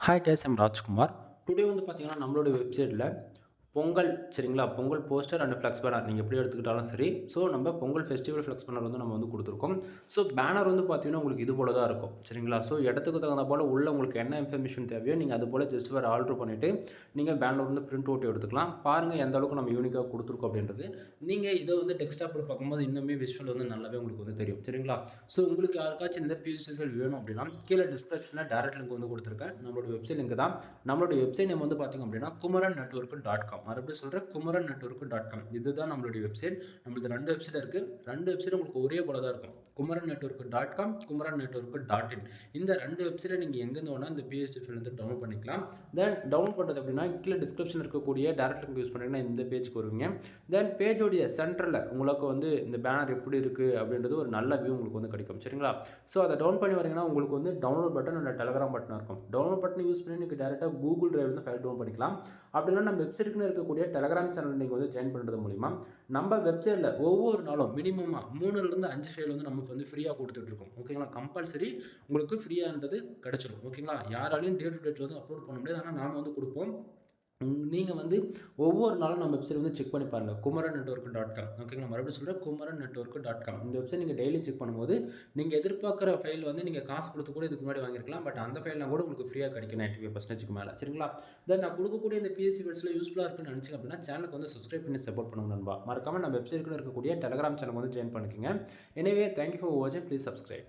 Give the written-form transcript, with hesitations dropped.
Hi guys, I'm Rajkumar. Today வந்து பார்த்தீங்கன்னா நம்மளோட வெப்சைட்டில் பொங்கல் சரிங்களா, Pongal poster and flex banner நீங்கள் எப்படி எடுத்துக்கிட்டாலும் சரி. ஸோ நம்ம பொங்கல் ஃபெஸ்டிவல் ஃப்ளெக்ஸ் பேனர் வந்து நம்ம வந்து கொடுத்துருக்கோம். ஸோ பேனர் வந்து பார்த்தீங்கன்னா உங்களுக்கு இது போல தான் இருக்கும் சரிங்களா. ஸோ இடத்துக்கு தகுந்த போல் உள்ள உங்களுக்கு என்ன இன்ஃபர்மேஷன் தேவையோ நீங்கள் அது போல் ஜஸ்ட் வேறு ஆல்ட்ரு பண்ணிவிட்டு நீங்கள் பேனர் வந்து பிரிண்ட் அவுட் எடுத்துக்கலாம். பாருங்கள் எந்த அளவுக்கு நம்ம யூனிக்காக கொடுத்துருக்கோம் அப்படின்றது. நீங்கள் இதை வந்து டெஸ்க்டாப்பில் பார்க்கும்போது இன்னுமே விஷுவல் வந்து நல்லாவே உங்களுக்கு வந்து தெரியும் சரிங்களா. ஸோ உங்களுக்கு யாருக்காச்சும் இந்த பிஎஸ்எஃப்எல் வேணும் அப்படின்னா கீழே டிஸ்கிரிப்ஷனில் டேரக்ட் லிங்க் வந்து கொடுத்துருக்கேன். நம்மளோட வெப்சைட் லிங்க் தான். நம்மளோட வெப்சைட் நேம் வந்து பார்த்திங்க அப்படின்னா kumaran-network.com. மறுபடியும் சொல்கிறேன், kumaran-network.com. இதுதான் நம்மளுடைய வெப்சைட். நம்மளுக்கு 2 வெப்சைட் இருக்குது. 2 வெப்சைட் உங்களுக்கு ஒரே போல தான் இருக்கும். kumaran-network.com, kumaran-network.in. இந்த 2 வெப்சைட்டை நீங்கள் எங்கேருந்து வேணால் இந்த பிஎஸ்எஃப்எல் வந்து டவுன்லோட் பண்ணிக்கலாம். தென் டவுன்லோட் பண்ணுறது அப்படின்னா கீழே டிஸ்கிரிப்ஷன் இருக்கக்கூடிய டேரக்ட் லிங்க் யூஸ் பண்ணிங்கன்னா இந்த பேஜுக்கு வருவீங்க. தென் பேஜோடைய சென்டரில் உங்களுக்கு வந்து இந்த பேனர் எப்படி இருக்குது அப்படின்றது ஒரு நல்ல வியூ உங்களுக்கு வந்து கிடைக்கும் சரிங்களா. ஸோ அதை டவுன் பண்ணி வரீங்கன்னா உங்களுக்கு வந்து download button and Telegram button இருக்கும். டவுன்லோட் பட்டன் யூஸ் பண்ணி நீங்கள் டேரெக்டாக கூகுள் டிரைவ் வந்து ஃபைல் டவுன் பண்ணிக்கலாம். அப்படின்னா நம்ம வெப்சைட்டுக்குன்னு இருக்கக்கூடிய டெலகிராம் சேனல் நீங்கள் வந்து ஜாயின் பண்ணுறது மூலிமா நம்ம வெப்சைட்டில் ஒவ்வொரு நாளும் மினிமமாக 3லேருந்து 5 ஃபைல் வந்து நமக்கு வந்து ஃப்ரீயாக கொடுத்துட்ருக்கோம். ஓகேங்களா, கம்பல்சரி உங்களுக்கு ஃப்ரீயானது கிடச்சிடும். ஓகேங்களா, யாராலையும் டே டு டேட்டில் வந்து அப்லோட் பண்ண முடியாது, ஆனால் நாம் வந்து கொடுப்போம். நீங்கள் வந்து ஒவ்வொரு நாளும் நம்ம வெப்சைட் வந்து செக் பண்ணி பாருங்கள். kumaran-network.com. ஓகேங்களா, மறுபடியும் சொல்கிறேன், kumaran-network.com. இந்த வெப்சைட் நீங்கள் டெய்லி செக் பண்ணும்போது நீங்கள் எதிர்பார்க்குற ஃபைல் வந்து நீங்கள் காசு கொடுத்து கூட இதுக்கு முன்னாடி வாங்கியிருக்கலாம். பட் அந்த ஃபைல்லாம் கூட உங்களுக்கு ஃப்ரீயாக கிடைக்கும் 95% மேலே சரிங்களா. தென் நான் கொடுக்கக்கூடிய இந்த பிஎஸ்சி வேர்ட்ஸில் யூஸ்ஃபுல்லாக இருக்குன்னு நினச்சிங்க அப்படின்னா சேனலுக்கு வந்து சப்ஸ்கிரைப் பண்ணி சப்போர்ட் பண்ணுங்க நண்பா. மறக்காமல் நம்ம வெப்சைட்டுக்குள்ள இருக்கக்கூடிய டெலகிராம் சேனல் வந்து ஜாயின் பண்ணிக்கோங்க. எனவே தேங்க்யூ ஃபார் வாட்சிங். Please subscribe.